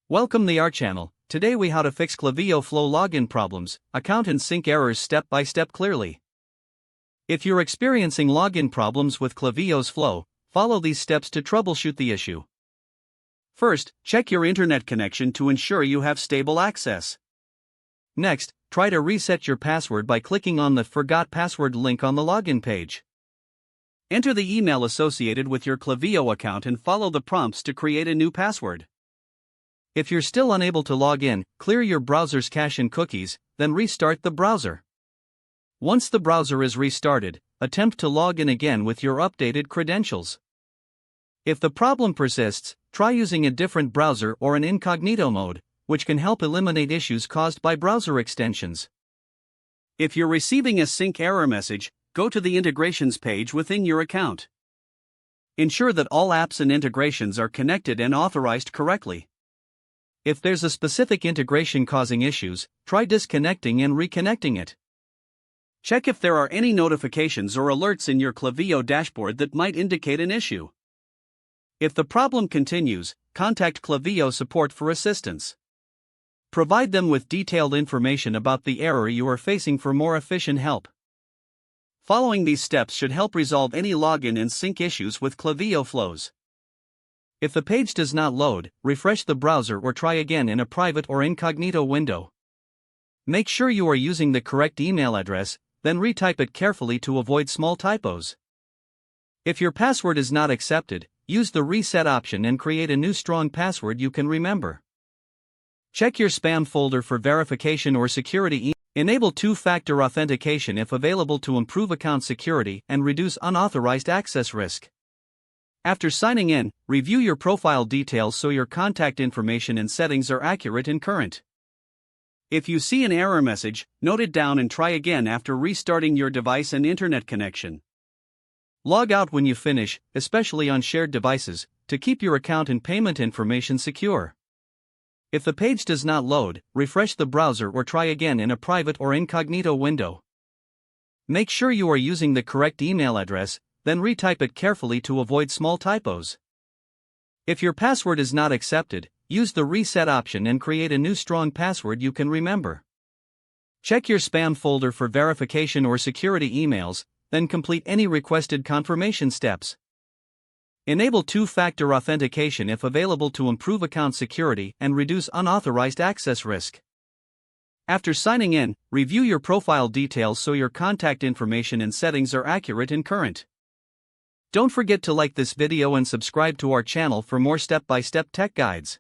Welcome to our channel. Today we how to fix Klaviyo Flow login problems, account and sync errors step by step clearly. If you're experiencing login problems with Klaviyo's Flow, follow these steps to troubleshoot the issue. First, check your internet connection to ensure you have stable access. Next, try to reset your password by clicking on the Forgot Password link on the login page. Enter the email associated with your Klaviyo account and follow the prompts to create a new password. If you're still unable to log in, clear your browser's cache and cookies, then restart the browser. Once the browser is restarted, attempt to log in again with your updated credentials. If the problem persists, try using a different browser or an incognito mode, which can help eliminate issues caused by browser extensions. If you're receiving a sync error message, go to the integrations page within your account. Ensure that all apps and integrations are connected and authorized correctly. If there's a specific integration causing issues, try disconnecting and reconnecting it. Check if there are any notifications or alerts in your Klaviyo dashboard that might indicate an issue. If the problem continues, contact Klaviyo support for assistance. Provide them with detailed information about the error you are facing for more efficient help. Following these steps should help resolve any login and sync issues with Klaviyo flows. If the page does not load, refresh the browser or try again in a private or incognito window. Make sure you are using the correct email address, then retype it carefully to avoid small typos. If your password is not accepted, use the reset option and create a new strong password you can remember. Check your spam folder for verification or security. Enable two-factor authentication if available to improve account security and reduce unauthorized access risk. After signing in, review your profile details so your contact information and settings are accurate and current. If you see an error message, note it down and try again after restarting your device and internet connection. Log out when you finish, especially on shared devices, to keep your account and payment information secure. If the page does not load, refresh the browser or try again in a private or incognito window. Make sure you are using the correct email address, then retype it carefully to avoid small typos. If your password is not accepted, use the reset option and create a new strong password you can remember. Check your spam folder for verification or security emails, then complete any requested confirmation steps. Enable two-factor authentication if available to improve account security and reduce unauthorized access risk. After signing in, review your profile details so your contact information and settings are accurate and current. Don't forget to like this video and subscribe to our channel for more step-by-step tech guides.